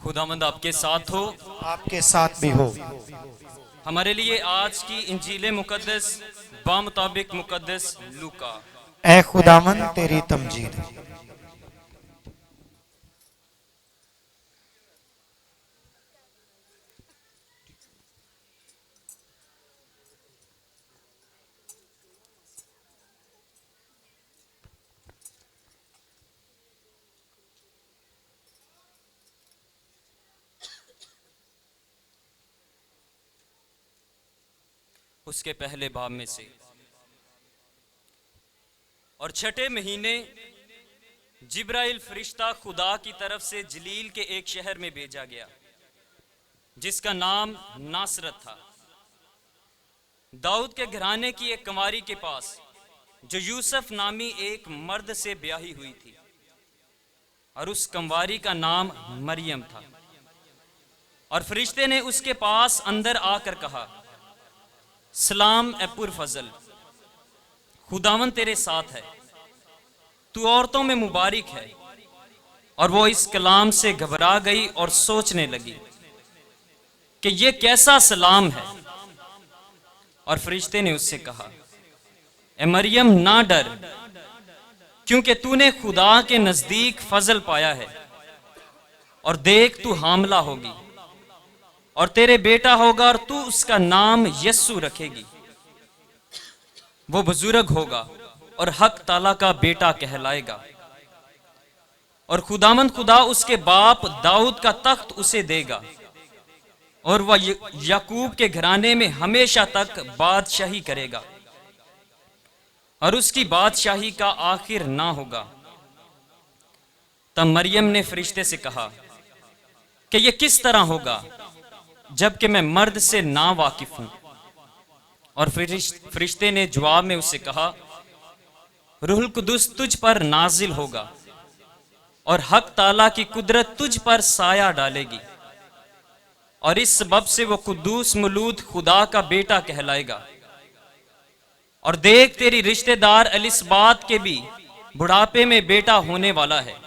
खुदावंद आपके साथ हो, आपके साथ भी हो। हमारे लिए आज की इंजील मुकद्दस बामुताबिक मुकद्दस लूका। ए खुदावन तेरी तमजीद। उसके पहले बाब में से। और छठे महीने जिब्राइल फरिश्ता खुदा की तरफ से जलील के एक शहर में भेजा गया जिसका नाम नासरत था, दाऊद के घराने की एक कुंवारी के पास, जो यूसुफ नामी एक मर्द से ब्याही हुई थी, और उस कुंवारी का नाम मरियम था। और फरिश्ते ने उसके पास अंदर आकर कहा, सलाम ए पुरफजल, खुदावन तेरे साथ है, तू औरतों में मुबारक है। और वो इस कलाम से घबरा गई और सोचने लगी कि ये कैसा सलाम है। और फरिश्ते ने उससे कहा, ए मरियम ना डर, क्योंकि तूने खुदा के नजदीक फजल पाया है, और देख तू हामला होगी और तेरे बेटा होगा, और तू उसका नाम यस्सु रखेगी। वो बुजुर्ग होगा और हक ताला का बेटा कहलाएगा, और खुदामंद खुदा उसके बाप दाऊद का तख्त उसे देगा, और वह याकूब के घराने में हमेशा तक बादशाही करेगा, और उसकी बादशाही का आखिर ना होगा। तब मरियम ने फरिश्ते से कहा कि यह किस तरह होगा, जबकि मैं मर्द से ना वाकिफ हूं। और फरिश्ते ने जवाब में उससे कहा, रूहुल कुदुस तुझ पर नाजिल होगा, और हक ताला की कुदरत तुझ पर साया डालेगी, और इस सबब से वो कुद्दूस मलूद खुदा का बेटा कहलाएगा। और देख तेरी रिश्तेदार एलिसबात के भी बुढ़ापे में बेटा होने वाला है,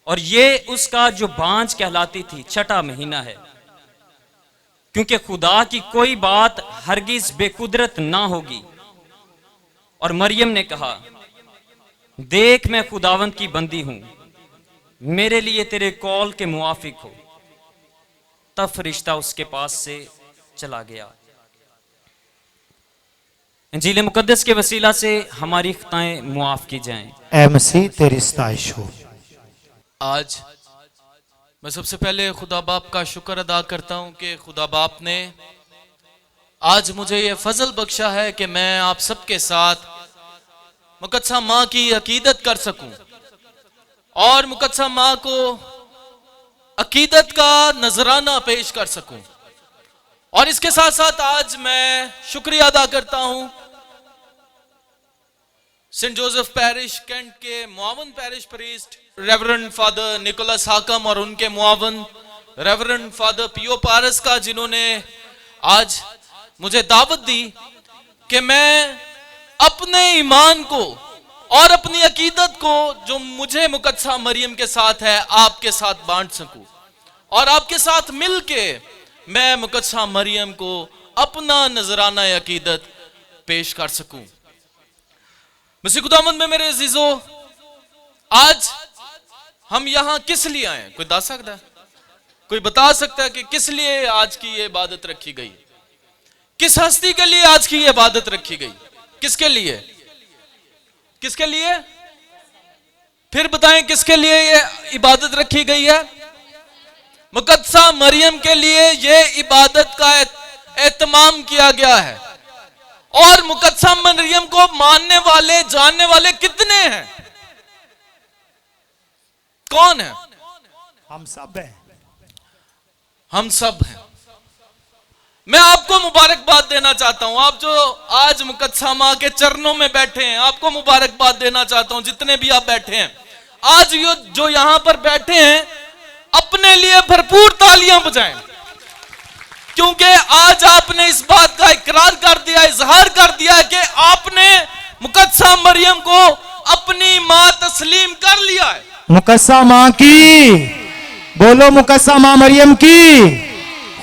और ये उसका जो बांझ कहलाती थी छठा महीना है, क्योंकि खुदा की कोई बात हरगिज बेकुदरत ना होगी। और मरियम ने कहा, देख मैं खुदावंत की बंदी हूं, मेरे लिए तेरे कौल के मुआफिक हो। तब फरिश्ता उसके पास से चला गया। इंजील मुकद्दस के वसीला से हमारी खताएं मुआफ की जाएं। ए मसीह तेरी सताइश हो। आज मैं सबसे पहले खुदा बाप का शुक्र अदा करता हूं कि खुदा बाप ने आज मुझे ये फजल बख्शा है कि मैं आप सबके साथ मुकद्दसा माँ की अकीदत कर सकूं, और मुकद्दसा माँ को अकीदत का नजराना पेश कर सकूं। और इसके साथ साथ आज मैं शुक्रिया अदा करता हूं सेंट जोसेफ पैरिश कैंट के मुआवन parish priest reverend father Nicholas Hakam और उनके मुआवन रेवरेंड फादर पियो पारस का, जिन्होंने आज मुझे दावत दी कि मैं अपने ईमान को और अपनी अकीदत को, जो मुझे मुकद्दसा मरियम के साथ है, आपके साथ बांट सकूं, और आपके साथ मिलके मैं मुकद्दसा मरियम को अपना नजराना अकीदत पेश कर सकूं। मसीह खुदावंद में मेरे अजीजों, आज हम यहां किस लिए आए? कोई बता सकता है? कोई बता सकता है कि किस लिए आज की ये इबादत रखी गई? किस हस्ती के लिए आज की ये इबादत रखी गई? किसके लिए? किसके लिए? फिर बताएं, किसके लिए ये इबादत रखी गई है? मुकद्दसा मरियम के लिए ये इबादत का एहतमाम किया गया है। और मुकद्दसा मरियम को मानने वाले, जानने वाले कितने हैं? कौन है? हम सब हैं। हम सब हैं। मैं आपको मुबारकबाद देना चाहता हूं, आप जो आज मुकद्दसा मां के चरणों में बैठे हैं, आपको मुबारकबाद देना चाहता हूं। जितने भी आप बैठे हैं आज, जो यहां पर बैठे हैं, अपने लिए भरपूर तालियां बजाएं, क्योंकि आज आपने इस बात का इकरार कर दिया, इजहार कर दिया कि आपने मुकद्दसा मरियम को अपनी मां तस्लीम कर लिया है। मुकद्दसा मां की बोलो मुकद्दसा मां मरियम की,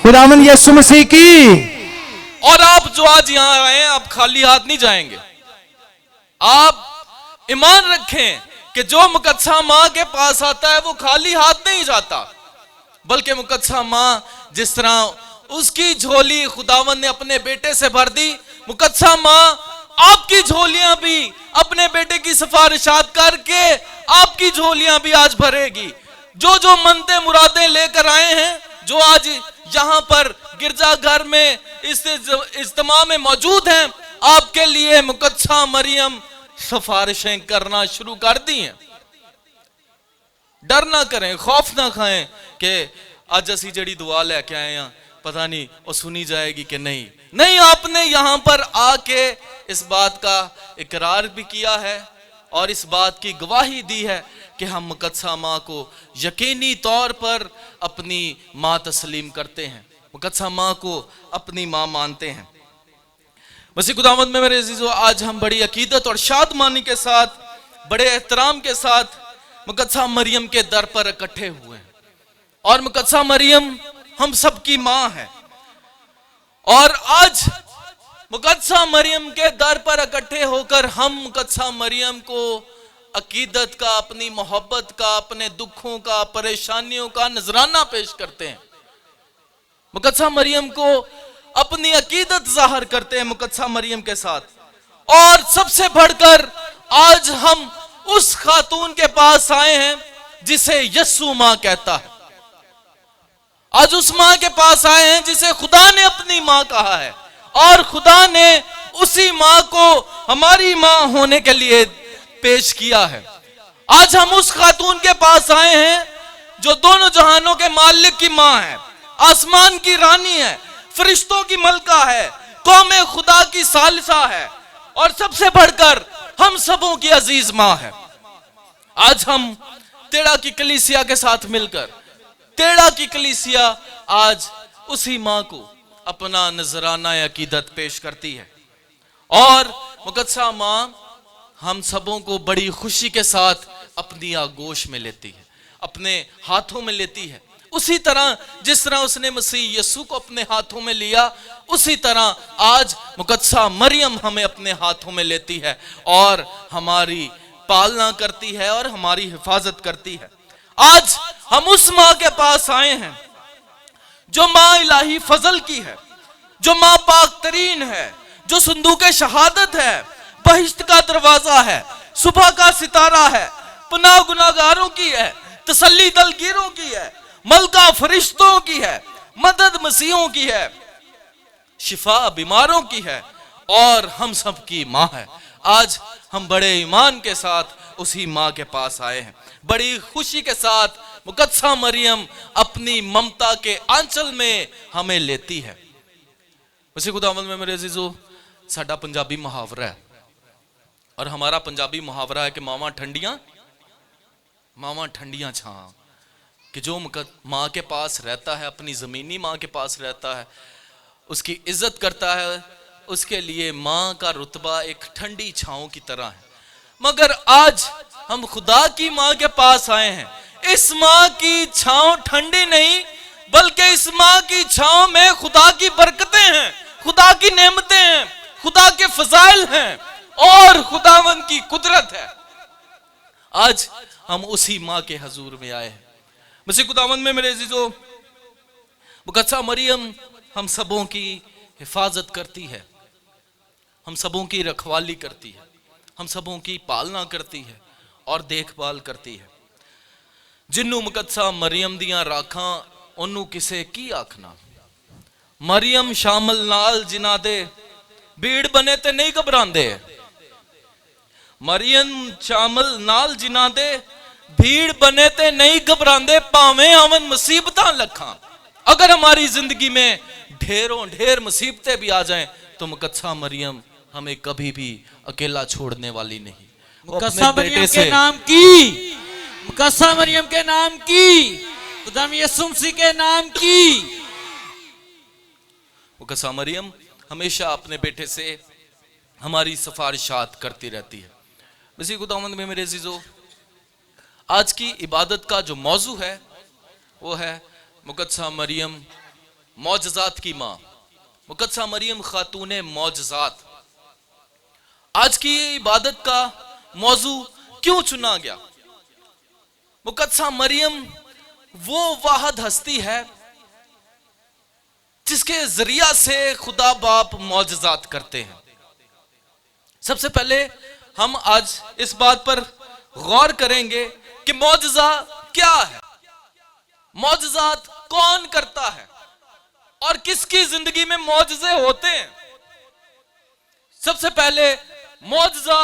खुदावंद यीशु मसीह की। और आप जो आज यहां आए हैं, आप खाली हाथ नहीं जाएंगे। आप ईमान रखें कि जो मुकद्दसा मां के पास आता है वो खाली हाथ नहीं जाता, बल्कि मुकद्दसा मां जिस तरह उसकी झोली खुदावंद ने अपने बेटे से भर दी, मुकद्दसा मां आपकी झोलियां भी अपने बेटे की सिफारिशात करके आपकी झोलियां भी आज भरेगी। जो जो मनते मुरादें लेकर आए हैं, जो आज यहां पर गिरजाघर में इस इज्तिमा में मौजूद हैं, आपके लिए मुकद्दसा मरियम सिफारिशें करना शुरू कर दी हैं। डर ना करें, खौफ ना खाएं कि आज असी जड़ी दुआ लेके आए हैं पता नहीं वो सुनी जाएगी कि नहीं। नहीं, आपने यहां पर आके इस बात का इकरार भी किया है और इस बात की गवाही दी है कि हम मुकद्दसा मां को यकीनी तौर पर अपनी मां तस्लीम करते हैं, मुकद्दसा मां को अपनी मां मानते हैं। मसीह खुदावंद में मेरे अजीजों, आज हम बड़ी अकीदत और शादमानी के साथ, बड़े एहतराम के साथ मुकद्दसा मरियम के दर पर इकट्ठे हुए हैं। और मुकद्दसा मरियम हम सबकी मां है। और आज मुकद्दसा मरियम के दर पर इकट्ठे होकर हम मुकद्दसा मरियम को अकीदत का, अपनी मोहब्बत का, अपने दुखों का, परेशानियों का नजराना पेश करते हैं। मुकद्दसा मरियम को अपनी अकीदत जाहिर करते हैं मुकद्दसा मरियम के साथ। और सबसे बढ़कर आज हम उस खातून के पास आए हैं जिसे यस्सु मां कहता है। आज उस मां के पास आए हैं जिसे खुदा ने अपनी मां कहा है, और खुदा ने उसी मां को हमारी मां होने के लिए पेश किया है। आज हम उस खातून के पास आए हैं जो दोनों जहानों के मालिक की मां है, आसमान की रानी है, फरिश्तों की मलका है, कौमे खुदा की सालिसा है, और सबसे बढ़कर हम सबों की अजीज मां है। आज हम तेड़ा की कलीसिया के साथ मिलकर, तेड़ा की कलीसिया आज उसी मां को अपना नजराना अकीदत पेश करती है। और मुकद्दसा मां हम सबों को बड़ी खुशी के साथ अपनी आगोश में लेती है, अपने हाथों में लेती है। उसी तरह जिस तरह उसने मसीह यीशु को अपने हाथों में लिया, उसी तरह आज मुकद्दसा मरियम हमें अपने हाथों में लेती है और हमारी पालना करती है और हमारी हिफाजत करती है। आज हम उस मां के पास आए हैं जो मां इलाही फजल की है, जो मां पाक तरीन है, जो संदूके शहादत है, बहिश्त का दरवाजा है, सुबह का सितारा है, पनाह गुनाहगारों की है, तसल्ली दलगीरों की है, मलका फरिश्तों की है, मदद मसीहों की है, शिफा बीमारों की है, और हम सब की मां है। आज हम बड़े ईमान के साथ उसी मां के पास आए हैं। बड़ी खुशी के साथ मुकद्दसा मरियम अपनी ममता के आंचल में हमें लेती है। उसी खुदावंद में मेरे अजीजों, साडा पंजाबी मुहावरा है, और हमारा पंजाबी मुहावरा है कि मावां ठंडियां छां, कि जो मां के पास रहता है, अपनी जमीनी मां के पास रहता है, उसकी इज्जत करता है, उसके लिए मां का रुतबा एक ठंडी छांव की तरह है। मगर आज हम खुदा की मां के पास आए हैं। इस मां की छांव ठंडी नहीं, बल्कि इस मां की छांव में खुदा की बरकतें हैं, खुदा की नेमतें हैं, खुदा के फजाइल हैं और खुदावंद की कुदरत है। आज हम उसी मां के हजूर में आए हैं। मसीह खुदावंद में मेरे अजीजों, मुकद्दसा मरियम हम सबों की हिफाजत करती है, हम सबों की रखवाली करती है, हम सबों की पालना करती है और देखभाल करती है। जिन्नू मुकद्दसा मरियम दियां राखां ओनू किसे की आखना, मरियम शामल नाल जिन्हां दे भीड़ बने ते नहीं घबरांदे। मरियम शामल नाल जिन्हां दे भीड़ बने ते नहीं घबरांदे, भावें आवन मुसीबतां लखां। अगर हमारी जिंदगी में ढेरों ढेर मुसीबतें भी आ जाएं तो मुकद्दसा मरियम हमें कभी भी अकेला छोड़ने वाली नहीं। मुकद्दसा मरियम के नाम की, मुकद्दसा मरियम के नाम की, खुदाम यीशु मसीह के नाम की। मुकद्दसा मरियम हमेशा अपने बेटे से हमारी सिफारिशात करती रहती है। मसीह खुदावंद में मेरे अजीजों, आज की इबादत का जो मौजू है वो है मुकद्दसा मरियम, मौजज़ात की माँ, मुकद्दसा मरियम खातूने मौजज़ात। आज की ये इबादत का मौजू क्यों चुना गया? मुकद्दसा मरियम वो वाहिद हस्ती है जिसके जरिया से खुदा बाप मौजज़ात करते हैं। सबसे पहले हम आज इस बात पर गौर करेंगे कि मौजज़ा क्या है, मौजज़ात कौन करता है और किसकी जिंदगी में मौजज़े होते हैं। सबसे पहले मौजज़ा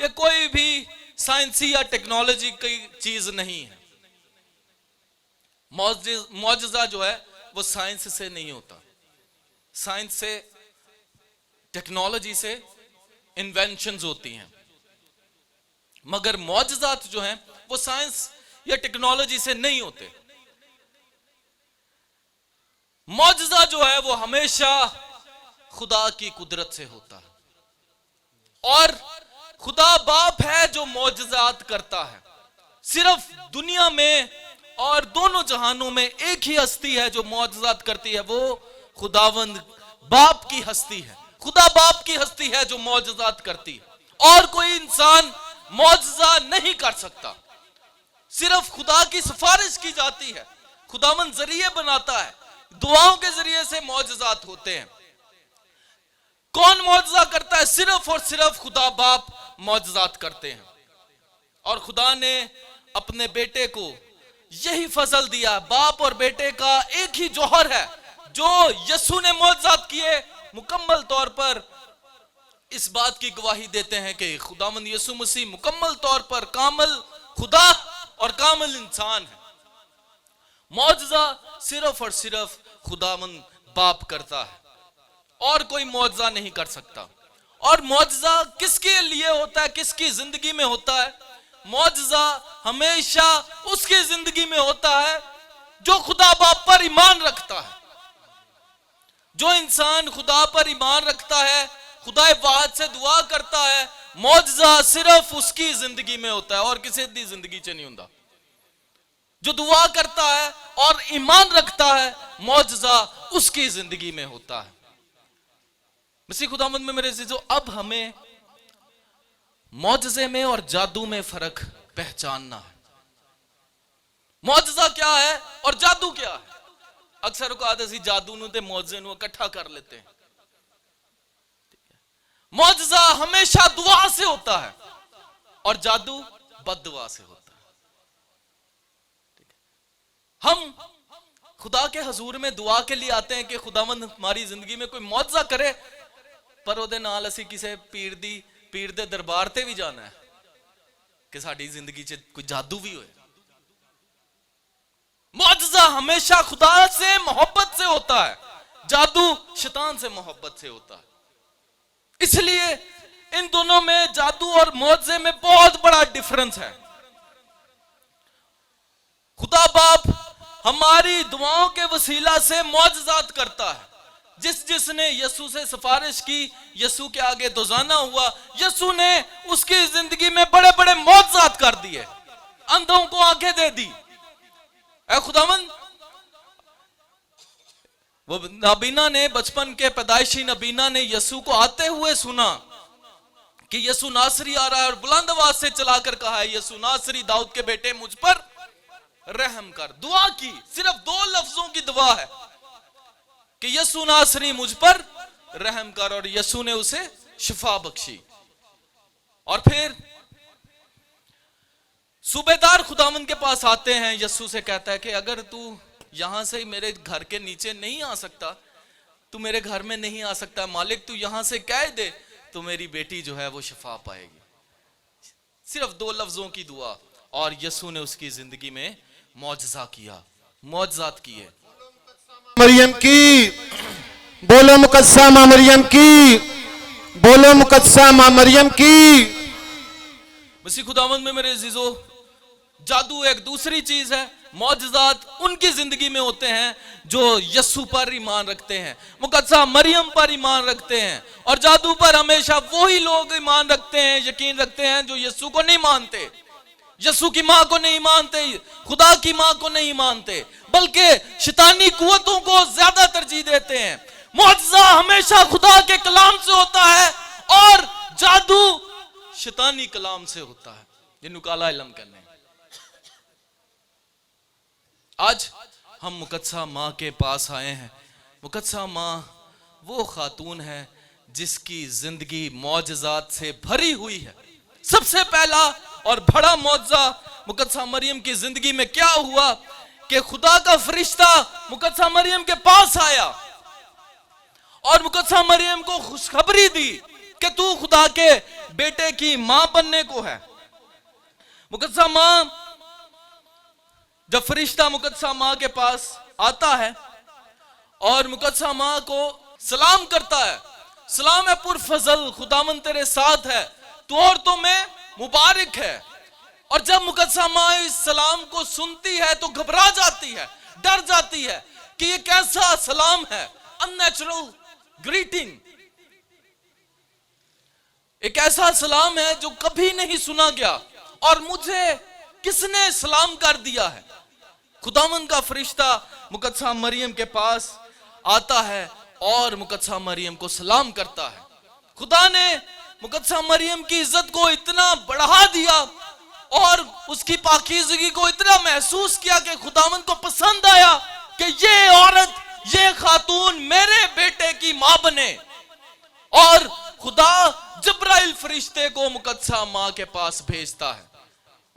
ये कोई भी साइंसी या टेक्नोलॉजी की चीज नहीं है। मौजज़ा जो है वो साइंस से नहीं होता, साइंस से, टेक्नोलॉजी से इन्वेंशंस होती हैं, मगर मौजज़ात जो हैं वो साइंस या टेक्नोलॉजी से नहीं होते। मौजज़ा जो है वो हमेशा खुदा की कुदरत से होता है और खुदा बाप है जो मौजज़ात करता है। सिर्फ दुनिया में और दोनों जहानों में एक ही हस्ती है जो मौजज़ात करती है, वो खुदावंद बाप की हस्ती है। खुदा बाप की हस्ती है जो मौजज़ात करती है और कोई इंसान मौजज़ा नहीं कर सकता। सिर्फ खुदा की सिफारिश की जाती है, खुदावंद जरिए बनाता है, दुआओं के जरिए से मौजज़ात होते हैं। कौन मौजज़ा करता है? सिर्फ और सिर्फ खुदा बाप मौजज़ात करते हैं। और खुदा ने अपने बेटे को यही फजल दिया। बाप और बेटे का एक ही जौहर है जो यीशु ने मौजज़ात किए, मुकम्मल तौर पर इस बात की गवाही देते हैं कि खुदावंद यीशु मसीह मुकम्मल तौर पर कामिल खुदा और कामिल इंसान है। मौजज़ा सिर्फ और सिर्फ खुदावंद बाप करता है और कोई मौजज़ा नहीं कर सकता। और मौजज़ा किसके लिए होता है, किसकी जिंदगी में होता है? मौजज़ा हमेशा उसकी जिंदगी में होता है जो खुदा बाप पर ईमान रखता है। जो इंसान खुदा पर ईमान रखता है, खुदा वाहिद से दुआ करता है, मौजज़ा सिर्फ उसकी जिंदगी में होता है और किसी दी जिंदगी से नहीं होता। जो दुआ करता है और ईमान रखता है, मौजज़ा उसकी जिंदगी में होता है। मसीह खुदावंद में मेरे अज़ीज़ों, अब हमें मौजज़े में और जादू में फर्क पहचानना है। मौजज़ा क्या है और जादू क्या है? अक्सर औकात असीं जादू नूं ते मौजज़े नूं इकट्ठा कर लेते हैं। मौजज़ा हमेशा दुआ से होता है और जादू बद्दुआ से होता है। हम खुदा के हजूर में दुआ के लिए आते हैं कि खुदावंद हमारी जिंदगी में कोई मौजज़ा करे, पर ਉਹਦੇ ਨਾਲ ਅਸੀਂ ਕਿਸੇ पीर दे दरबार ते भी जाना है कि साडी जिंदगी च कोई जादू भी होए। मौजज़ा हमेशा खुदा से मोहब्बत से होता है, जादू शैतान से मोहब्बत से होता है। इसलिए इन दोनों में, जादू और मौजज़े में बहुत बड़ा डिफरेंस है। खुदा बाप हमारी दुआओं के वसीला से मौजज़ात करता है। जिसने यीशु से सिफारिश की, यीशु के आगे दोजाना हुआ, यीशु ने उसकी जिंदगी में बड़े बड़े मौजज़ात कर दिए, अंधों को आंखें दे दी। ऐ खुदावंद, वो नबीना ने, बचपन के पैदाइशी नबीना ने यीशु को आते हुए सुना कि यीशु नासरी आ रहा है और बुलंद आवाज से चलाकर कहा है, यीशु नासरी दाऊद के बेटे मुझ पर रहम कर। दुआ की, सिर्फ 2 लफ्जों की दुआ है कि यीशु नासरी मुझ पर रहम कर, और यीशु ने उसे शिफा बख्शी। और फिर सूबेदार खुदावंद के पास आते हैं, यीशु से कहता है कि अगर तू यहां से मेरे घर के नीचे नहीं आ सकता, तू मेरे घर में नहीं आ सकता, मालिक तू यहां से कह दे तो मेरी बेटी जो है वो शिफा पाएगी। सिर्फ 2 लफ्जों की दुआ, और यीशु ने उसकी जिंदगी में मौजज़ा किया, मौजज़ात किए। मरियम की बोलो, मुकद्दसा मां मरियम की बोलो, मुकद्दसा मां मरियम की। मसीह खुदावंद में मेरे अज़ीज़ों, जादू एक दूसरी चीज है, मौजज़ात उनकी जिंदगी में होते हैं जो यीशु पर ईमान रखते हैं, मुकद्दसा मरियम पर ईमान रखते हैं। और जादू पर हमेशा वही लोग ईमान रखते हैं, यकीन रखते हैं जो यीशु को नहीं मानते। यीशु की मां को नहीं मानते, खुदा की मां को नहीं मानते, बल्कि शैतानी कुव्वतों को ज्यादा तरजीह देते हैं। मुआजिजा हमेशा खुदा के कलाम से होता है और जादू शैतानी कलाम से होता है, जिन्हों काला इल्म कहने। आज हम मुकद्दसा मां के पास आए हैं। मुकद्दसा मां वो खातून है जिसकी जिंदगी मौजज़ात से भरी हुई है। सबसे पहला और बड़ा मौजज़ा मुकद्दसा मरियम की जिंदगी में क्या हुआ कि खुदा का फरिश्ता मुकद्दसा मरियम के पास आया और मुकद्दसा मरियम को खुशखबरी दी कि तू खुदा के बेटे की मां बनने को है। मुकद्दसा मां, जब फरिश्ता मुकद्दसा मां के पास आता है और मुकद्दसा मां को सलाम करता है, सलाम है पुरफजल, खुदावन तेरे साथ है, तू औरतों में मुबारक है। और जब मुकद्दसा मां इस सलाम को सुनती है तो घबरा जाती है, डर जाती है कि ये कैसा सलाम है, अननेचुरल ग्रीटिंग, एक ऐसा सलाम है जो कभी नहीं सुना गया और मुझे किसने सलाम कर दिया है। खुदावन का फरिश्ता मुकद्दसा मरियम के पास आता है और मुकद्दसा मरियम को सलाम करता है। खुदा ने मुकद्दसा मरियम की इज्जत को इतना बढ़ा दिया और उसकी पाकीज़गी को इतना महसूस किया कि खुदावन को पसंद आया कि ये औरत, ये खातून मेरे बेटे की मां बने। और खुदा जब्राइल फरिश्ते को मुकद्दसा मां के पास भेजता है।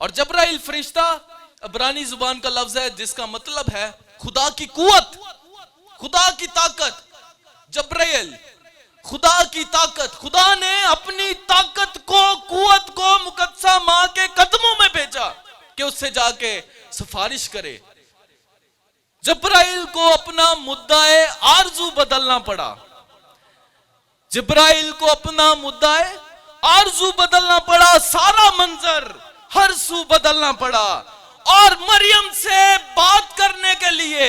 और जब्राइल फरिश्ता इब्रानी जुबान का लफ्ज है जिसका मतलब है खुदा की कुव्वत, खुदा की ताकत। जब्राइल, खुदा की ताकत। खुदा ने अपनी ताकत को, कुव्वत को मुकद्दसा मां के कदमों में भेजा कि उससे जाके सिफारिश करे। जब्राइल को अपना मुद्दाए आरजू बदलना पड़ा। जिब्राइल को अपना मुद्दाए आरजू बदलना पड़ा, सारा मंजर हर सू बदलना पड़ा और मरियम से बात करने के लिए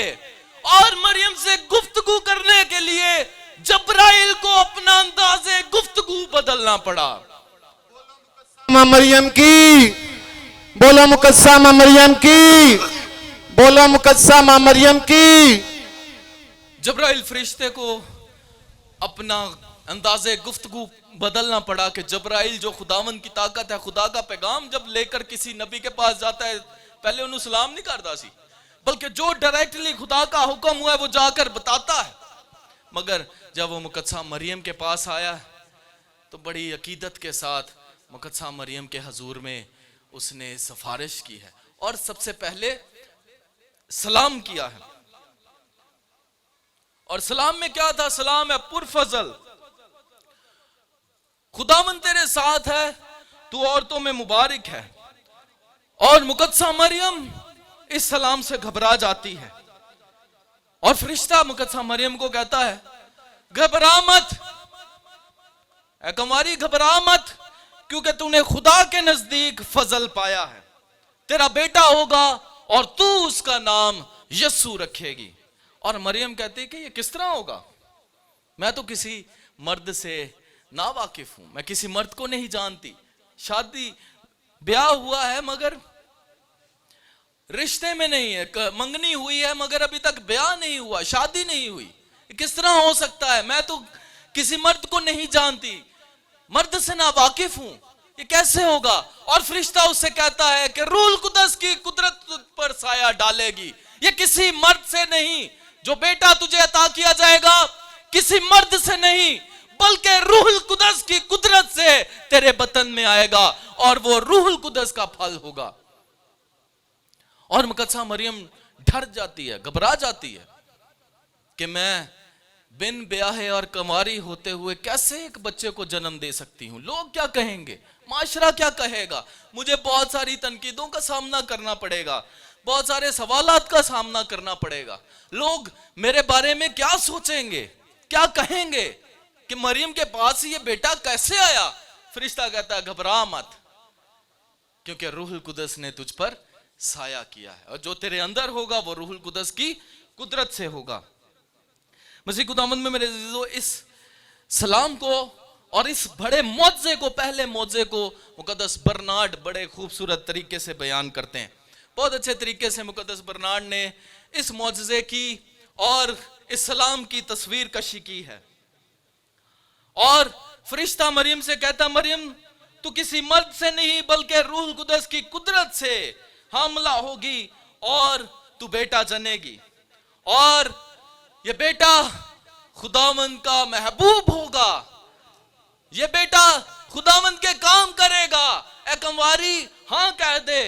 और मरियम से गुफ्तगू करने के लिए जब्राइल को अपना अंदाज़े गुफ्तगू बदलना पड़ा। मां मरियम की, बोलो मुकद्दसा मां मरियम की, बोलो मुकद्दसा मां मरियम की। जब्राइल फरिश्ते को अपना अंदाज़े गुफ्तगू बदलना पड़ा कि जब्राइल जो खुदावन की ताकत है, खुदा का पैगाम जब लेकर किसी नबी के पास जाता है, पहले उन्हें सलाम नहीं करता सी, बल्कि जो डायरेक्टली खुदा का हुक्म हुआ है वो जाकर बताता है। मगर जब वो मुकद्दसा मरियम के पास आया तो बड़ी अकीदत के साथ मुकद्दसा मरियम के हजूर में उसने सिफारिश की है और सबसे पहले सलाम किया है। और सलाम में क्या था? सलाम है पुरफजल, खुदावन तेरे साथ है, तू औरतों में मुबारक है। और मुकद्दसा मरियम इस सलाम से घबरा जाती है और फरिश्ता मुकद्दसा मरियम को कहता है, घबरा मत ऐ कुंवारी, घबरा मत, क्योंकि तूने खुदा के नजदीक फजल पाया है। तेरा बेटा होगा और तू उसका नाम यस्सु रखेगी। और मरियम कहती है कि ये किस तरह होगा, मैं तो किसी मर्द से ना वाकिफ हूं, मैं किसी मर्द को नहीं जानती, शादी ब्याह हुआ है मगर रिश्ते में नहीं है, मंगनी हुई है मगर अभी तक ब्याह नहीं हुआ, शादी नहीं हुई, किस तरह हो सकता है, मैं तो किसी मर्द को नहीं जानती, मर्द से ना वाकिफ हूं, ये कैसे होगा। और फरिश्ता उससे कहता है कि रूहुल कुद्दस की कुदरत तुझ पर साया डालेगी, ये किसी मर्द से नहीं, जो बेटा तुझे अता किया जाएगा किसी मर्द से नहीं बल्कि रूहुल कुद्दस की कुदरत से तेरे बतन में आएगा और वो रूहुल कुद्दस का फल होगा। और मुकद्दसा मरियम डर जाती है, घबरा जाती है कि मैं बिन ब्याहे और कुंवारी होते हुए कैसे एक बच्चे को जन्म दे सकती हूँ, लोग क्या कहेंगे, माशरा क्या कहेगा, मुझे बहुत सारी तनकीदों का सामना करना पड़ेगा, बहुत सारे सवालात का सामना करना पड़ेगा, लोग मेरे बारे में क्या सोचेंगे, क्या कहेंगे कि मरियम के पास ये बेटा कैसे आया। फरिश्ता कहता है घबरा मत, क्योंकि रूहुल कुद्दस ने तुझ पर साया किया है और जो तेरे अंदर होगा वो रूहुल कुद्दस की कुदरत से होगा। मसीह खुदावंद में मेरे अज़ीज़ों, इस सलाम को और इस बड़े मौजज़े को, पहले मौजज़े को मुकद्दस बर्नार्ड बड़े खूबसूरत तरीके से बयान करते हैं। बहुत अच्छे तरीके से मुकद्दस बर्नार्ड ने इस मौजज़े की और इस्लाम की तस्वीर कशी की है। और फरिश्ता मरियम से कहता, मरियम तू किसी मर्द से नहीं बल्कि रूह कुदस की कुदरत से हामला होगी और तू बेटा जनेगी, और ये बेटा खुदावंद का महबूब होगा, ये बेटा खुदावंद के काम करेगा। ए कंवारी हाँ कह दे।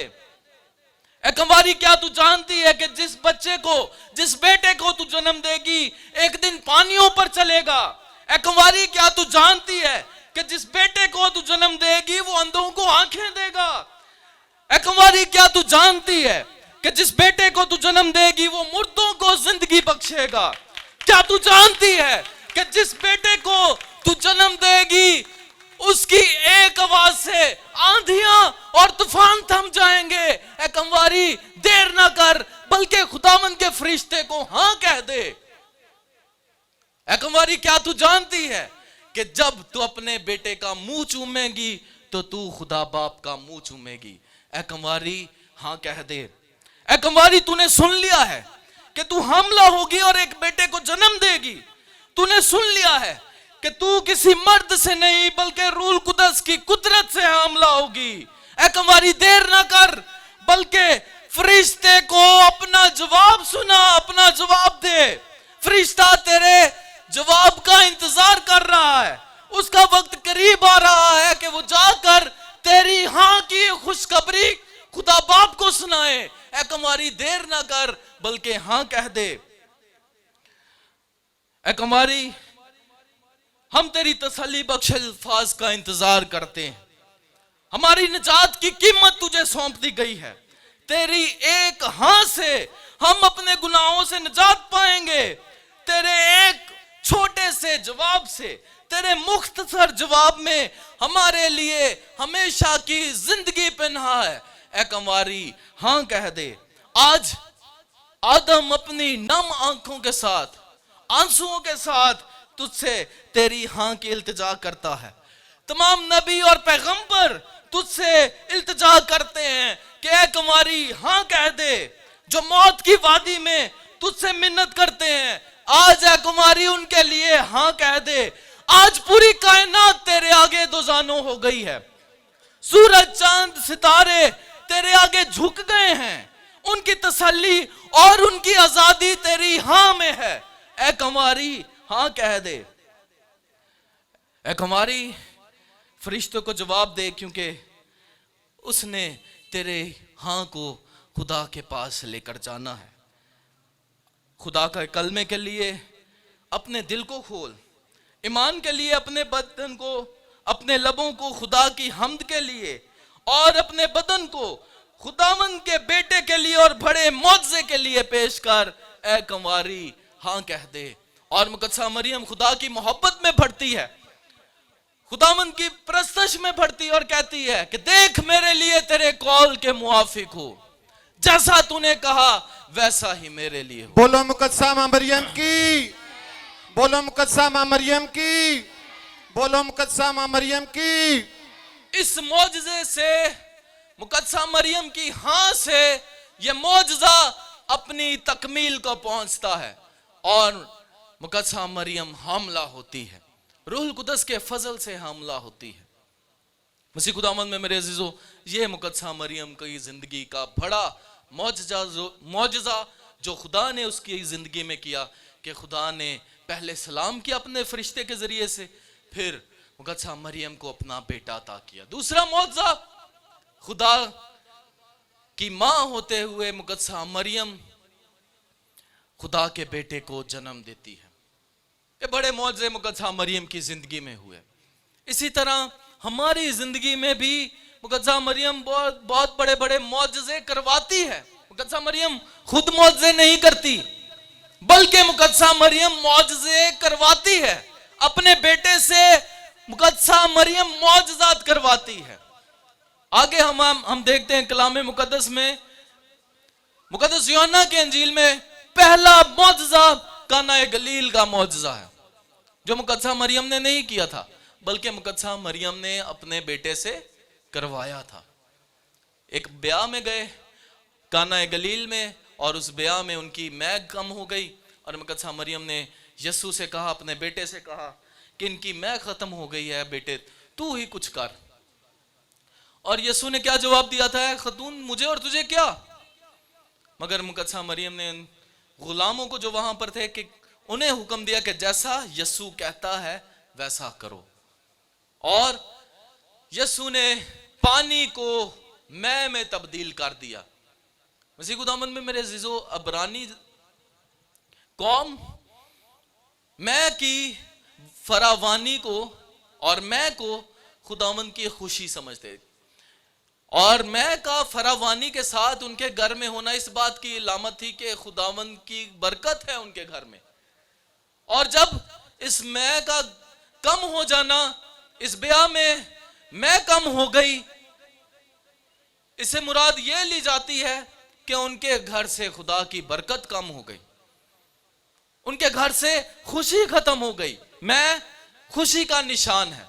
ए कंवारी क्या तू जानती है कि जिस बच्चे को, जिस बेटे को तू जन्म देगी एक दिन पानियों पर चलेगा। ए कंवारी क्या तू जानती है कि जिस बेटे को तू जन्म देगी वो अंधों को आंखें देगा। ए कंवारी क्या तू जानती है कि जिस बेटे को तू जन्म देगी वो मुर्दों को जिंदगी बख्शेगा। क्या तू जानती है कि जिस बेटे को तू जन्म देगी उसकी एक आवाज से आंधियां और तूफान थम जाएंगे। ए कंवारी देर ना कर, बल्कि खुदावंद के फरिश्ते को हाँ कह दे। ए कंवारी क्या तू जानती है कि जब तू अपने बेटे का मुंह चूमेगी तो तू खुदा बाप का मुंह चूमेगी। ए कंवारी हाँ कह दे। ए कंवारी तूने सुन लिया है कि तू हमला होगी और एक बेटे को जन्म देगी। तूने सुन लिया है कि तू किसी मर्द से नहीं बल्कि रूह कुदस की कुदरत से हमला होगी। ए कंवारी देर ना कर, बल्कि फरिश्ते को अपना जवाब सुना, अपना जवाब दे। फरिश्ता तेरे जवाब का इंतजार कर रहा है। उसका वक्त करीब आ रहा है कि वो जाकर तेरी हाँ की खुशखबरी खुदा बाप को सुनाए। ए कंवारी देर ना कर, बल्कि हाँ कह दे। ए कंवारी हम तेरी तसल्ली बख्श अल्फाज का इंतजार करते हैं। हमारी निजात की कीमत तुझे सौंप दी गई है। तेरी एक हाँ से हम अपने गुनाहों से निजात पाएंगे। तेरे एक छोटे से जवाब से, तेरे मुख्तसर जवाब में हमारे लिए हमेशा की जिंदगी पन्हा है। ए कंवारी हाँ कह दे। आज आदम अपनी नम आंखों के साथ, आंसुओं के साथ तुझसे तेरी हाँ की इल्तिजा करता है। तमाम नबी और पैगंबर तुझसे इल्तिजा करते हैं कि ए कंवारी हाँ कह दे। जो मौत की वादी में तुझसे मिन्नत करते हैं, आज ए कुमारी उनके लिए हाँ कह दे। आज पूरी कायनात तेरे आगे दोजानो हो गई है। सूरज चांद सितारे तेरे आगे झुक गए हैं। उनकी तसल्ली और उनकी आजादी तेरी हाँ में है। ए कुमारी हाँ कह दे। ए कुमारी फरिश्तों को जवाब दे, क्योंकि उसने तेरे हाँ को खुदा के पास लेकर जाना है। खुदा का कलमे के लिए अपने दिल को खोल, ईमान के लिए अपने बदन को, अपने लबों को खुदा की हम्द के लिए और अपने बदन को खुदावंद के बेटे के लिए और बड़े मौजज़े के लिए पेश कर। ए कंवारी हाँ कह दे। और मुकद्दसा मरियम खुदा की मोहब्बत में बढ़ती है, खुदावंद की प्रस्तश में बढ़ती और कहती है कि देख मेरे लिए तेरे कौल के मुआफिक हो, जैसा तूने कहा वैसा ही मेरे लिए हो। बोलो मुकद्दसा मां मरियम की, बोलो मुकद्दसा मां मरियम की, बोलो मुकद्दसा मां मरियम की। इस मौजज़े से, मुकद्दसा मरियम की हाँ से ये मौजज़ा अपनी तकमील को पहुंचता है और मुकद्दसा मरियम हामला होती है। रूहुल कुदस के फजल से हामला होती है। मसीह खुदावंद में मेरे अजीजों, ये मुकद्दसा मरियम की जिंदगी का बड़ा मौजज़ा जो खुदा ने उसकी जिंदगी में किया कि खुदा ने पहले सलाम किया अपने फरिश्ते के जरिए से, फिर मुकद्दसा मरियम को अपना बेटा अता किया। दूसरा मौजज़ा, खुदा की मां होते हुए मुकद्दसा मरियम खुदा के बेटे को जन्म देती है। ये बड़े मौजज़े मुकद्दसा मरियम की जिंदगी में हुए। इसी तरह हमारी जिंदगी में भी मुकद्दसा मरियम बहुत बड़े बड़े मौजज़े करवाती है। मुकद्दसा मरियम खुद मौजज़े नहीं करती, बल्कि मुकद्दसा मरियम मौजज़े करवाती है। अपने बेटे से मुकद्दसा मरियम मौजज़ात करवाती है। आगे हम देखते हैं कलामे मुकद्दस में, मुकद्दस यूहन्ना के अंजील में पहला मौजज़ा काना ए गलील का मौजज़ा है, जो मुकद्दसा मरियम ने नहीं किया था। बल्कि मुकद्दसा मरियम ने अपने बेटे से करवाया था। एक ब्याह में गए काना गलील में, और उस ब्याह में उनकी मैग कम हो गई, और मुकद्दसा मरियम ने यीशु से कहा, अपने बेटे से कहा कि इनकी मैग खत्म हो गई है, बेटे तू ही कुछ कर। और यीशु ने क्या जवाब दिया था? खतून, मुझे और तुझे क्या? मगर मुकद्दसा मरियम ने गुलामों को जो वहां पर थे कि उन्हें हुक्म दिया कि जैसा यीशु कहता है वैसा करो। और यीशु ने पानी को मैं में तब्दील कर दिया। मसीह खुदावंद में मेरे अजीजों, अबरानी कौम मैं की फरावानी को और मैं को खुदावंद की खुशी समझते, और मैं का फरावानी के साथ उनके घर में होना इस बात की इलामत थी कि खुदावंद की बरकत है उनके घर में। और जब इस मैं का कम हो जाना, इस ब्याह में मैं कम हो गई, इससे मुराद ये ली जाती है कि उनके घर से खुदा की बरकत कम हो गई, उनके घर से खुशी खत्म हो गई। मैं खुशी का निशान है,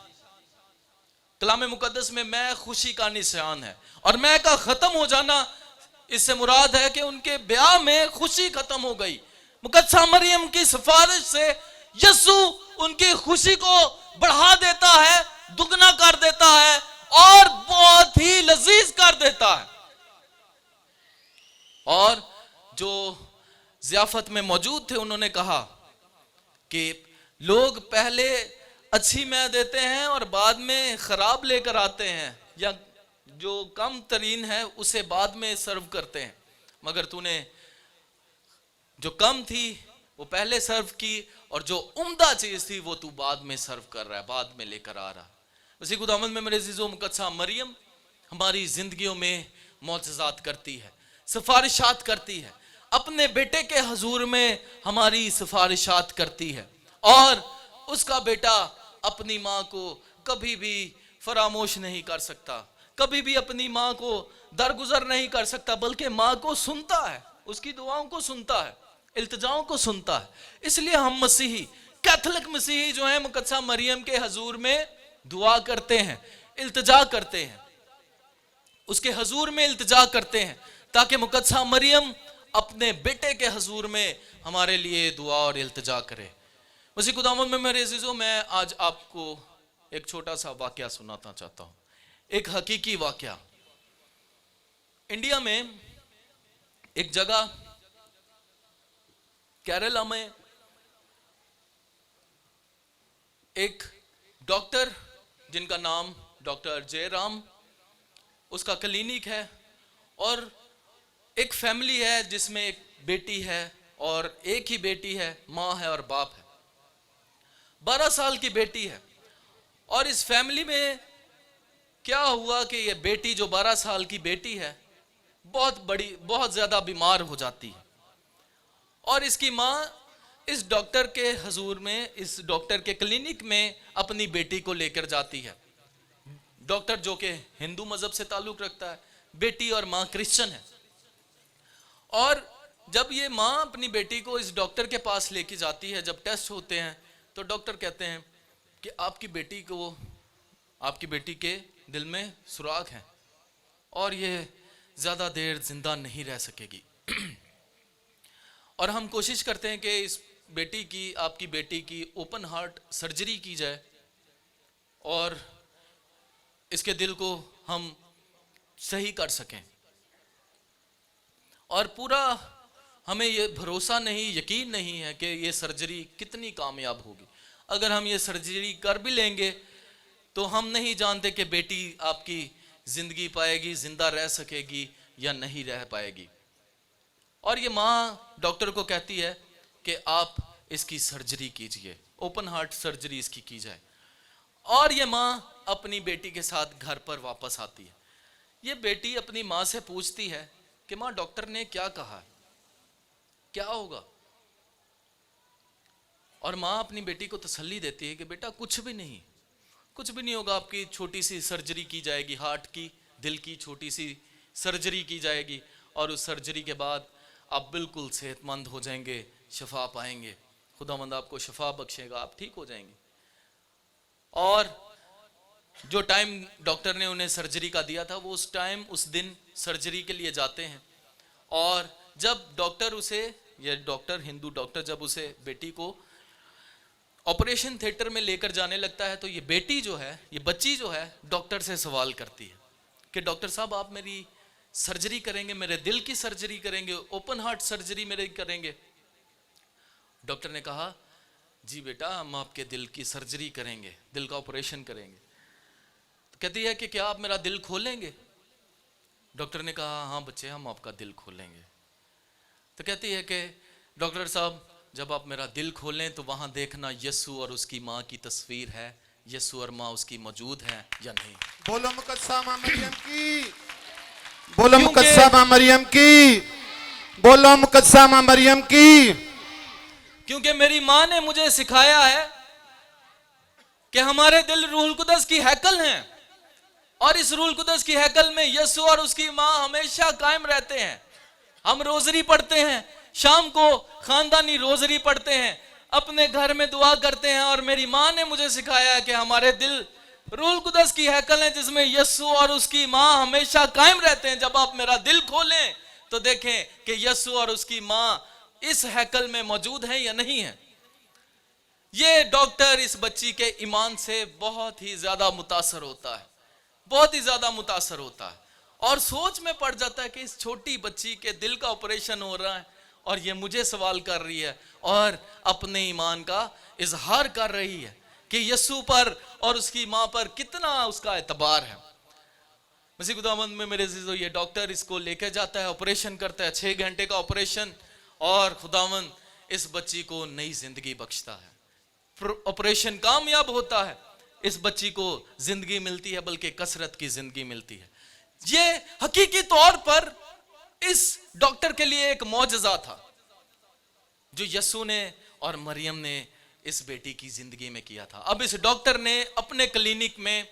कलाम मुकद्दस में मैं खुशी का निशान है, और मैं का खत्म हो जाना इससे मुराद है कि उनके ब्याह में खुशी खत्म हो गई। मुकद्दसा मरियम की सिफारिश से यीशु उनकी खुशी को बढ़ा देता है, दुगना कर देता है और बहुत ही लजीज कर देता है। और जो ज़ियाफत में मौजूद थे उन्होंने कहा कि लोग पहले अच्छी मैं देते हैं और बाद में खराब लेकर आते हैं, या जो कम तरीन है उसे बाद में सर्व करते हैं, मगर तूने जो कम थी वो पहले सर्व की, और जो उम्दा चीज थी वो तू बाद में सर्व कर रहा है, बाद में लेकर आ रहा है। उसी खुदावंद में मेरे अज़ीज़ों, मुकद्दसा मरियम हमारी जिंदगियों में मौजज़ात करती है, सिफारिशात करती है, अपने बेटे के हजूर में हमारी सिफारिशात करती है, और उसका बेटा अपनी माँ को कभी भी फरामोश नहीं कर सकता, कभी भी अपनी माँ को दरगुजर नहीं कर सकता, बल्कि माँ को सुनता है, उसकी दुआओं को सुनता है, इल्तिजाओं को सुनता है। इसलिए हम मसीही, कैथोलिक मसीही जो है, मुकद्दसा मरियम के हजूर में दुआ करते हैं, इल्तिजा करते हैं, उसके हजूर में इल्तिजा करते हैं, ताकि मुकद्दसा मरियम अपने बेटे के हजूर में हमारे लिए दुआ और इल्तिजा करे। मसीह खुदावंद में मेरे अजीजों, मैं आज आपको एक छोटा सा वाकया सुनाना चाहता हूं, एक हकीकी वाकया। इंडिया में एक जगह केरला में एक डॉक्टर जिनका नाम डॉक्टर जयराम, उसका क्लिनिक है, और एक फैमिली है जिसमें एक बेटी है, और एक ही बेटी है, माँ है और बाप है, 12 साल की बेटी है। और इस फैमिली में क्या हुआ कि ये बेटी जो 12 साल की बेटी है बहुत ज्यादा बीमार हो जाती है, और इसकी माँ इस डॉक्टर के हजूर में, इस डॉक्टर के क्लिनिक में अपनी बेटी को लेकर जाती है। डॉक्टर जो कि हिंदू मजहब से ताल्लुक रखता है, बेटी और माँ क्रिश्चियन है। और जब ये माँ अपनी बेटी को इस डॉक्टर के पास लेके जाती है, जब टेस्ट होते हैं तो डॉक्टर कहते हैं कि आपकी बेटी के दिल में सुराख है और ये ज़्यादा देर जिंदा नहीं रह सकेगी। और हम कोशिश करते हैं कि इस आपकी बेटी की ओपन हार्ट सर्जरी की जाए और इसके दिल को हम सही कर सकें। और पूरा हमें ये भरोसा नहीं, यकीन नहीं है कि ये सर्जरी कितनी कामयाब होगी। अगर हम ये सर्जरी कर भी लेंगे तो हम नहीं जानते कि बेटी आपकी जिंदगी पाएगी, जिंदा रह सकेगी या नहीं रह पाएगी। और ये माँ डॉक्टर को कहती है कि आप इसकी सर्जरी कीजिए, ओपन हार्ट सर्जरी इसकी की जाए। और ये माँ अपनी बेटी के साथ घर पर वापस आती है। ये बेटी अपनी माँ से पूछती है कि माँ, डॉक्टर ने क्या कहा, क्या होगा? और माँ अपनी बेटी को तसल्ली देती है कि बेटा कुछ भी नहीं होगा, आपकी छोटी सी सर्जरी की जाएगी, हार्ट की, दिल की छोटी सी सर्जरी की जाएगी, और उस सर्जरी के बाद आप बिल्कुल सेहतमंद हो जाएंगे, शफा पाएंगे, खुदावंद आपको शफा बख्शेगा, आप ठीक हो जाएंगे। और जो टाइम डॉक्टर ने उन्हें सर्जरी का दिया था, वो उस टाइम उस दिन सर्जरी के लिए जाते हैं। और जब डॉक्टर उसे, ये डॉक्टर, हिंदू डॉक्टर, जब उसे बेटी को ऑपरेशन थिएटर में लेकर जाने लगता है, तो ये बेटी जो है, ये बच्ची जो है, डॉक्टर से सवाल करती है कि डॉक्टर साहब आप मेरी सर्जरी करेंगे, मेरे दिल की सर्जरी करेंगे, ओपन हार्ट सर्जरी मेरे करेंगे? डॉक्टर ने कहा जी बेटा, हम आपके दिल की सर्जरी करेंगे, दिल का ऑपरेशन करेंगे। तो कहती है कि क्या आप मेरा दिल खोलेंगे? डॉक्टर ने कहा हाँ बच्चे, हम आपका दिल खोलेंगे। तो कहती है कि डॉक्टर साहब, जब आप मेरा दिल खोलें तो वहां देखना यीशु और उसकी माँ की तस्वीर है, यीशु और माँ उसकी मौजूद है या नहीं। बोलो मुकद्दसा मां मरियम की, बोलो मुकद्दसा मां मरियम की, बोलो मुकद्दसा मां मरियम की। क्योंकि मेरी माँ ने मुझे सिखाया है कि हमारे दिल रूहुल कुदस की हैकल हैं, और इस रूहुल कुदस की हैकल में यीशु और उसकी माँ हमेशा कायम रहते हैं। हम रोजरी पढ़ते हैं, शाम को खानदानी रोजरी पढ़ते हैं, अपने घर में दुआ करते हैं, और मेरी माँ ने मुझे सिखाया है कि हमारे दिल रूहुल कुदस की हैकल है, जिसमें यीशु और उसकी माँ हमेशा कायम रहते हैं। जब आप मेरा दिल खोलें तो देखें कि यीशु और उसकी माँ इस हैकल में मौजूद है या नहीं है। ये डॉक्टर इस बच्ची के ईमान से बहुत ही ज्यादा मुतासर होता है, बहुत ही ज्यादा मुतासर होता है, और सोच में पड़ जाता है कि इस छोटी बच्ची के दिल का ऑपरेशन हो रहा है और ये मुझे सवाल कर रही है और अपने ईमान का इजहार कर रही है कि यीशु पर और उसकी माँ पर कितना उसका एतबार है। मसीह खुदावंद में मेरे अजीजों, ये डॉक्टर इसको लेके जाता है, ऑपरेशन करता है, 6 घंटे का ऑपरेशन, और खुदावंद इस बच्ची को नई जिंदगी बख्शता है। ऑपरेशन कामयाब होता है, इस बच्ची को जिंदगी मिलती है, बल्कि कसरत की जिंदगी मिलती है। ये हकीकी तौर पर इस डॉक्टर के लिए एक मौजज़ा था जो यीशु ने और मरियम ने इस बेटी की जिंदगी में किया था। अब इस डॉक्टर ने अपने क्लिनिक में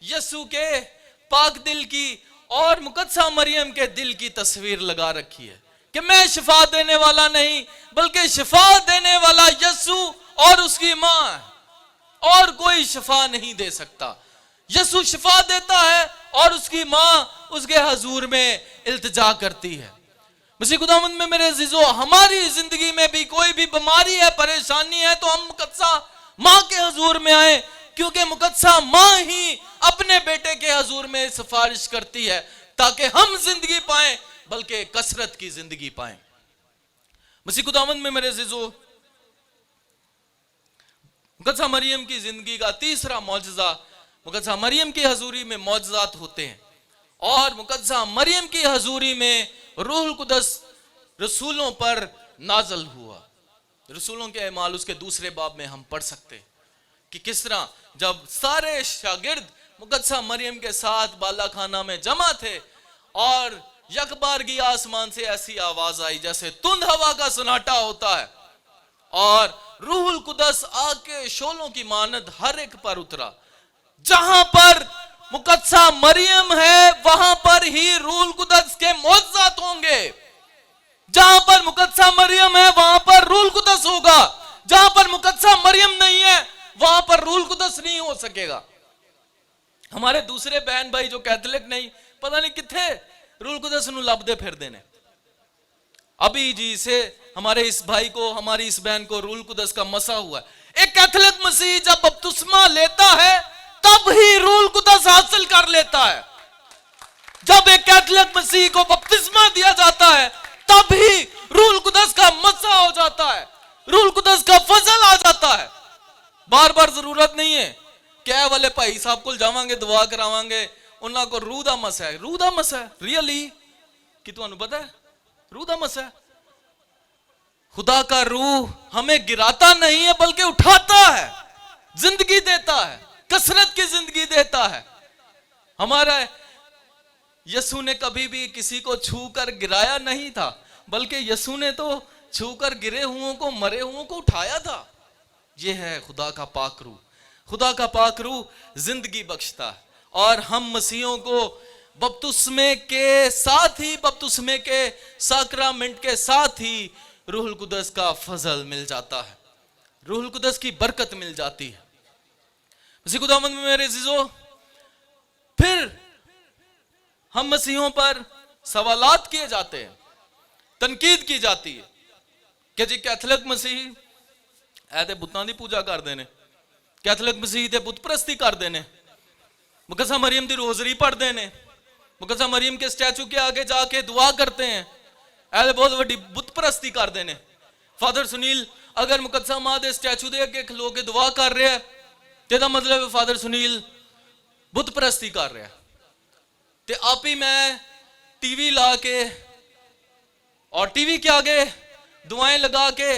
यीशु के पाक दिल की और मुकद्दसा मरियम के दिल की तस्वीर लगा रखी है कि मैं शिफा देने वाला नहीं, बल्कि शिफा देने वाला यीशु और उसकी मां है, और कोई शिफा नहीं दे सकता। यीशु शिफा देता है और उसकी मां उसके हजूर में इल्तिजा करती है। मसीह खुदावंद में मेरे अजीजों, हमारी जिंदगी में भी कोई भी बीमारी है, परेशानी है, तो हम मुकद्दसा मां के हजूर में आए, क्योंकि मुकद्दसा मां ही अपने बेटे के हजूर में सिफारिश करती है ताकि हम जिंदगी पाएं, बल्कि कसरत की जिंदगी पाएं। मसीह खुदावंद में मेरे अजीजों, मुकद्दसा मरियम की जिंदगी का तीसरा मौजज़ा, मुकद्दसा मरियम की हजूरी में मौजज़ात होते हैं, और मुकद्दसा मरियम की हजूरी में रूहुल कुदस रसूलों पर नाजल हुआ। रसूलों के अमाल उसके दूसरे बाब में हम पढ़ सकते हैं कि किस तरह जब सारे शागिर्द मुकद्दसा मरियम के साथ बाला खाना में जमा थे, और यकबारगी आसमान से ऐसी आवाज आई जैसे तुंद हवा का सन्नाटा होता है, और रूहुल कुदस आके शोलों की मानद हर एक पर उतरा। जहां पर मुकद्दसा मरियम है, वहां पर ही रूहुल कुदस के मौजज़ात होंगे। जहां पर मुकद्दसा मरियम है, वहां पर रूहुल कुदस होगा। जहां पर मुकद्दसा मरियम नहीं है, वहां पर रूहुल कुदस नहीं हो सकेगा। हमारे दूसरे बहन भाई जो कैथोलिक नहीं, पता नहीं किथे रूहुल कुदस नूं लभदे फिरदे ने। अभी जी से हमारे इस भाई को, हमारी इस बहन को रूहुल कुदस का मसा हुआ है। एक कैथोलिक मसीह जब बपतिस्मा लेता है, तब ही रूहुल कुदस हासिल कर लेता है। जब एक कैथोलिक मसीह को बपतिस्मा दिया जाता है, तब ही रूहुल कुदस का मसा हो जाता है, रूहुल कुदस का फजल आ जाता है। बार बार जरूरत नहीं है क्या वाले भाई साहब को जावांगे, दुआ करावांगे, उन्होंने को रूह दा मसा है। रूह दा मसा है रियली कि तुहानू पता है रूह दा मसा है? खुदा का रूह हमें गिराता नहीं है, बल्कि उठाता है, जिंदगी देता है, कसरत की जिंदगी देता है। हमारा यीशु ने कभी भी किसी को छू कर गिराया नहीं था, बल्कि यीशु ने तो छू कर गिरे हुओं को, मरे हुओं को उठाया था। यह है खुदा का पाक रूह। खुदा का पाक रूह जिंदगी बख्शता है, और हम मसीहों को बपतिस्मे के साथ ही, बपतिस्मे के साक्रामेंट के साथ ही रूहुल कुदस का फजल मिल जाता है, रूहुल कुदस की बरकत मिल जाती है। इसी खुदावंद में मेरे अजीजों, फिर हम मसीहों पर सवालात किए जाते हैं, तनकीद की जाती है कि जी कैथलिक मसीह ऐते बुतां दी पूजा करते हैं, कैथलिक मसीह ते बुत परस्ती करते हैं, मुकद्दसा मरियम दी रोजरी पढ़ते हैं, मुकद्दसा मरियम के स्टैचू के आगे जाके दुआ करते हैं, ऐते बहुत बड़ी बुत परस्ती करते हैं। फादर सुनील अगर मुकद्दसा मां दे स्टैचू दे अगे खलो के दुआ कर रहा है ते दा मतलब है फादर सुनील बुत परस्ती कर रहा है। ते आप ही मैं टीवी ला के और टीवी के आगे दुआएं लगा के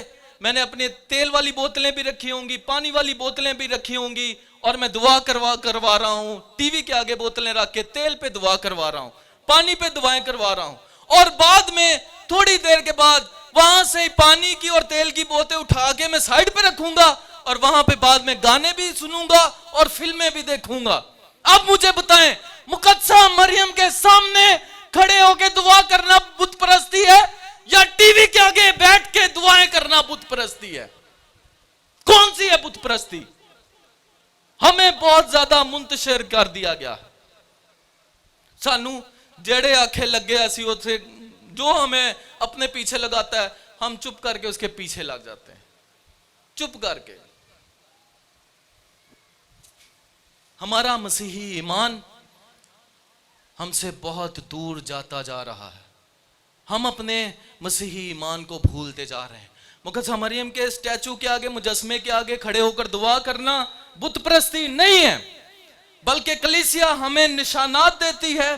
मैंने अपने तेल वाली बोतलें भी रखी होंगी, पानी वाली बोतलें भी रखी होंगी, और मैं दुआ करवा रहा हूं, टीवी के आगे बोतलें रख के तेल पे दुआ करवा रहा हूं, पानी पे दुआएं करवा रहा हूं, और बाद में थोड़ी देर के बाद वहां से पानी की और तेल की बोतलें उठा के मैं साइड पे रखूंगा और वहां पे बाद में गाने भी सुनूंगा और फिल्में भी देखूंगा। अब मुझे बताएं, मुकद्दसा मरियम के सामने खड़े होके दुआ करना बुत परस्ती है या टीवी के आगे बैठ के दुआएं करना बुत परस्ती है? कौन सी है बुत परस्ती? हमें बहुत ज्यादा मुंतशिर कर दिया गया। सानू जेड़े आखे लगे ऐसी उसे जो हमें अपने पीछे लगाता है हम चुप करके उसके पीछे लग जाते हैं, चुप करके। हमारा मसीही ईमान हमसे बहुत दूर जाता जा रहा है। हम अपने मसीही ईमान को भूलते जा रहे हैं। मुकद्दसा मरियम के स्टैचू के आगे, मुजस्मे के आगे खड़े होकर दुआ करना बुत परस्ती नहीं है, बल्कि कलीसिया हमें निशानात देती है,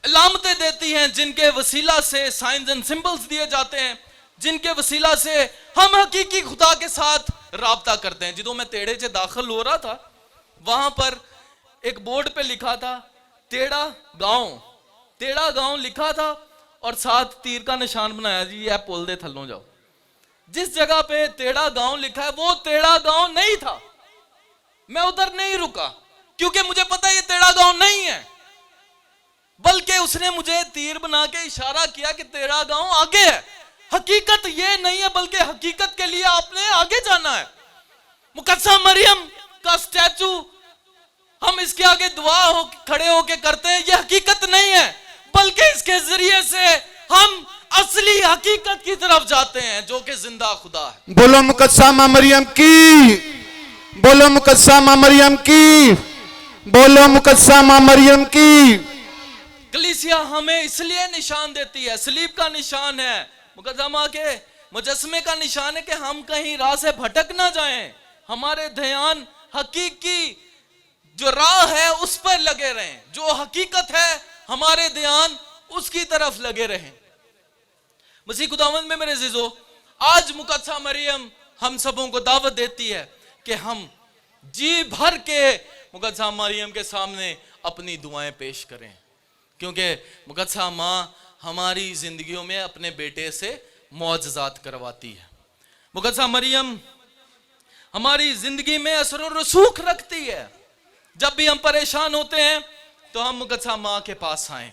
अलामतें देती हैं, जिनके वसीला से साइंस एंड सिंबल्स दिए जाते हैं, जिनके वसीला से हम हकीकी खुदा के साथ राब्ता करते हैं। जो मैं तेड़े से दाखिल हो रहा था वहां पर एक बोर्ड पे लिखा था तेड़ा गांव लिखा था और साथ तीर का निशान बनाया, जी यह पुल दे थल्लों जाओ। जिस जगह पे तेड़ा गांव लिखा है वो तेड़ा गांव नहीं था। मैं उधर नहीं रुका क्योंकि मुझे पता ये तेड़ा गांव नहीं है, बल्कि उसने मुझे तीर बना के इशारा किया कि तेड़ा गांव आगे है। हकीकत ये नहीं है, बल्कि हकीकत के लिए आपने आगे जाना है। मुकद्दसा मरियम का स्टैचू हम इसके आगे दुआ खड़े होके करते हैं, यह हकीकत नहीं है, बल्कि इसके जरिए से हम असली हकीकत की तरफ जाते हैं जो कि जिंदा खुदा है। बोलो मुकद्दसा मां मरियम की, बोलो मुकद्दसा मां मरियम की, बोलो मुकद्दसा मां मरियम की। कलीसिया हमें इसलिए निशान देती है, सलीब का निशान है, मुकद्दसा मां के मुजस्मे का निशान है कि हम कहीं राह से भटक ना जाएं, हमारे ध्यान हकीकी जो राह है उस पर लगे रहें, जो हकीकत है हमारे ध्यान उसकी तरफ लगे रहें। मसीह खुदावंद में मेरे अज़ीज़ों, आज मुकद्दसा मरियम हम सबों को दावत देती है कि हम जी भर के मुकद्दसा मरियम के सामने अपनी दुआएं पेश करें, क्योंकि मुकद्दसा मां हमारी जिंदगियों में अपने बेटे से मौजज़ात करवाती है। मुकद्दसा मरियम हमारी जिंदगी में असर और रसूख रखती है। जब भी हम परेशान होते हैं तो हम मुकद्दसा मां के पास आए,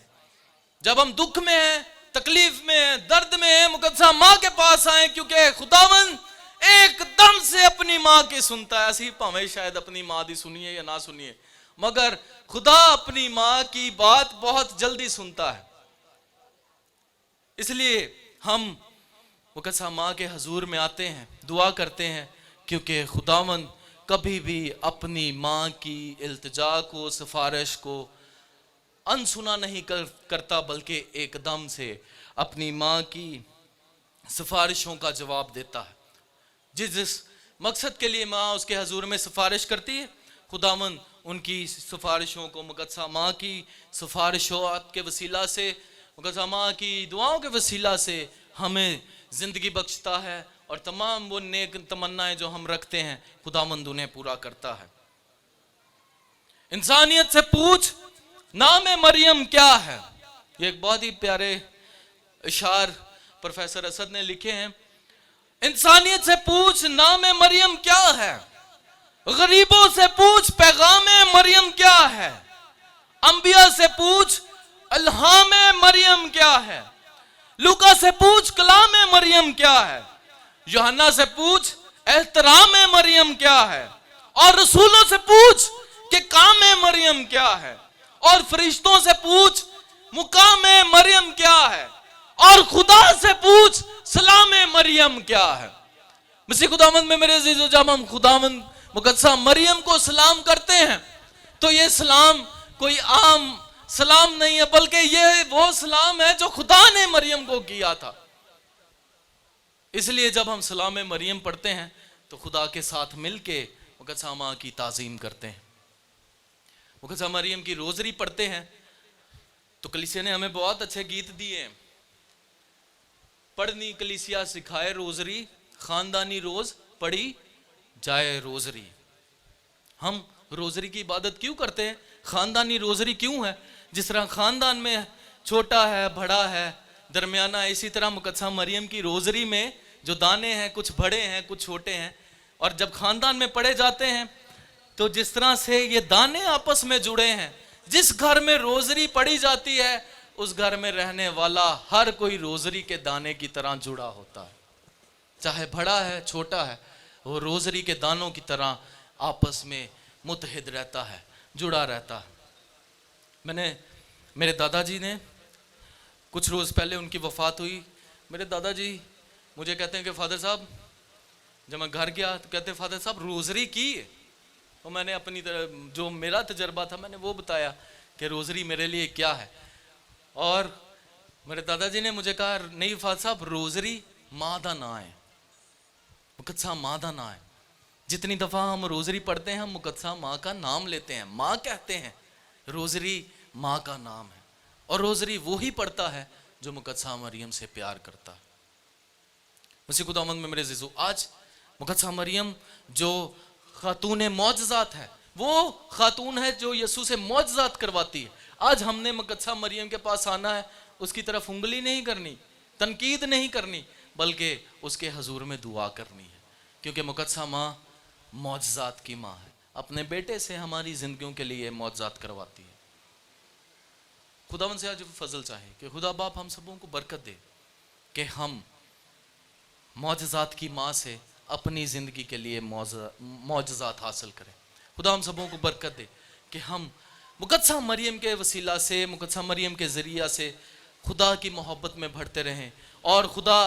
जब हम दुख में हैं, तकलीफ में हैं, दर्द में हैं, मुकद्दसा मां के पास आए, क्योंकि खुदावंद एकदम से अपनी मां की सुनता है। ऐसी भावें शायद अपनी मां दी सुनिए या ना सुनिए, मगर खुदा अपनी मां की बात बहुत जल्दी सुनता है। इसलिए हम मुकद्दसा मां के हजूर में आते हैं, दुआ करते हैं, क्योंकि खुदावंद कभी भी अपनी मां की इल्तिजा को, सिफारिश को अनसुना नहीं करता, बल्कि एकदम से अपनी मां की सिफारिशों का जवाब देता है। जिस मकसद के लिए मां उसके हजूर में सिफारिश करती है, खुदावंद उनकी सिफारिशों को मुकद्दसा मां की सिफारिशों के वसीला से, मुकद्दसा मां की दुआओं के वसीला से हमें जिंदगी बख्शता है, और तमाम वो नेक तमन्नाएं जो हम रखते हैं खुदावंद उन्हें पूरा करता है। इंसानियत से पूछ नाम मरियम क्या है, ये एक बहुत ही प्यारे इशार प्रोफेसर असद ने लिखे हैं। इंसानियत से पूछ नाम मरियम क्या है, गरीबों से पूछ पैगाम मरियम क्या है, अंबिया से पूछ अल्हाम मरियम क्या है, लूका से पूछ कलाम मरियम क्या है, यूहन्ना से पूछ एहतराम मरियम क्या है, और रसूलों से पूछ कि काम मरियम क्या है, और फरिश्तों से पूछ मुकाम मरियम क्या है, और खुदा से पूछ सलाम मरियम क्या है। मसीह खुदावंद में मेरे अजीजों, जब हम खुदावंद मुकद्दसा मरियम को सलाम करते हैं तो ये सलाम कोई आम सलाम नहीं है, बल्कि ये वो सलाम है जो खुदा ने मरियम को किया था। इसलिए जब हम सलाम मरियम पढ़ते हैं तो खुदा के साथ मिलके मुकद्दसा माँ की ताज़ीम करते हैं। मुकद्दसा मरियम की रोजरी पढ़ते हैं तो कलीसिया ने हमें बहुत अच्छे गीत दिए हैं। पढ़नी कलीसिया सिखाए रोजरी, खानदानी रोज पढ़ी जाए रोजरी। हम रोजरी की इबादत क्यों करते हैं? खानदानी रोजरी क्यों है? जिस तरह खानदान में छोटा है, बड़ा है, दरमियाना है, इसी तरह मुकद्दसा मरियम की रोजरी में जो दाने हैं कुछ बड़े हैं कुछ छोटे हैं, और जब खानदान में पढ़े जाते हैं तो जिस तरह से ये दाने आपस में जुड़े हैं, जिस घर में रोजरी पढ़ी जाती है उस घर में रहने वाला हर कोई रोजरी के दाने की तरह जुड़ा होता है। चाहे बड़ा है छोटा है, वो रोजरी के दानों की तरह आपस में मुत्तहिद रहता है, जुड़ा रहता है। मेरे दादाजी ने कुछ रोज पहले उनकी वफात हुई। मेरे दादाजी मुझे कहते हैं कि फादर साहब, जब मैं घर गया तो कहते हैं फादर साहब रोजरी की। तो मैंने अपनी तरह जो मेरा तजर्बा था मैंने वो बताया कि रोजरी मेरे लिए क्या है। और मेरे दादाजी ने मुझे कहा नहीं फादर साहब, रोजरी माँ दा ना है, मुकद्दसा माँ दा ना है। जितनी दफा हम रोजरी पढ़ते हैं हम मुकद्दसा माँ का नाम लेते हैं, माँ कहते हैं। रोजरी माँ का नाम है और रोजरी वो ही पढ़ता है जो मुकद्दसा मरियम से प्यार करता है। मसीह खुदावंद में मेरे अज़ीज़ों, आज मुकद्दसा मरियम जो खातून मौजज़ात है, वो खातून है जो यीशु से मौजज़ात करवाती है। आज हमने मुकद्दसा मरियम के पास आना है, उसकी तरफ उंगली नहीं करनी, तनकीद नहीं करनी, बल्कि उसके हजूर में दुआ करनी है, क्योंकि मुकद्दसा माँ मौजज़ात की माँ है। अपने बेटे से हमारी जिंदगियों के लिए मौजज़ात करवाती है। खुदावंद से आज फजल चाहे कि खुदा बाप हम सबों को बरकत दे कि हम मौजज़ात की माँ से अपनी ज़िंदगी के लिए मौजज़ात हासिल करें। खुदा हम सबों को बरकत दे कि हम मुकद्दसा मरियम के वसीला से, मुकद्दसा मरियम के ज़रिया से खुदा की मोहब्बत में बढ़ते रहें और खुदा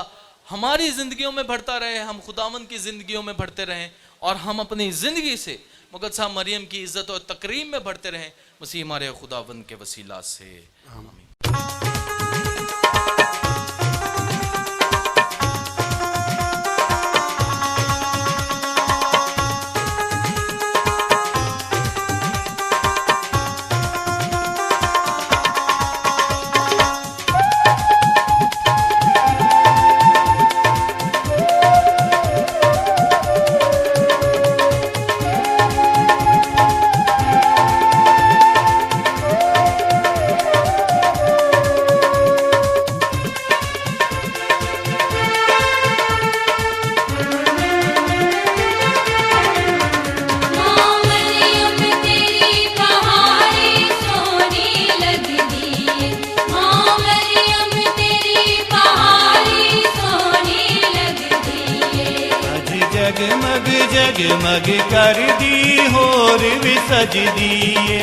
हमारी ज़िंदगियों में बढ़ता रहे, हम खुदावंद की ज़िंदगियों में बढ़ते रहें और हम अपनी ज़िंदगी से मुकद्दसा मरियम की इज़्ज़त और तकरीम में बढ़ते रहें। मसीह हमारे खुदावंद के वसीला से आमीन। जगमग कर दी होर भी सज दिए।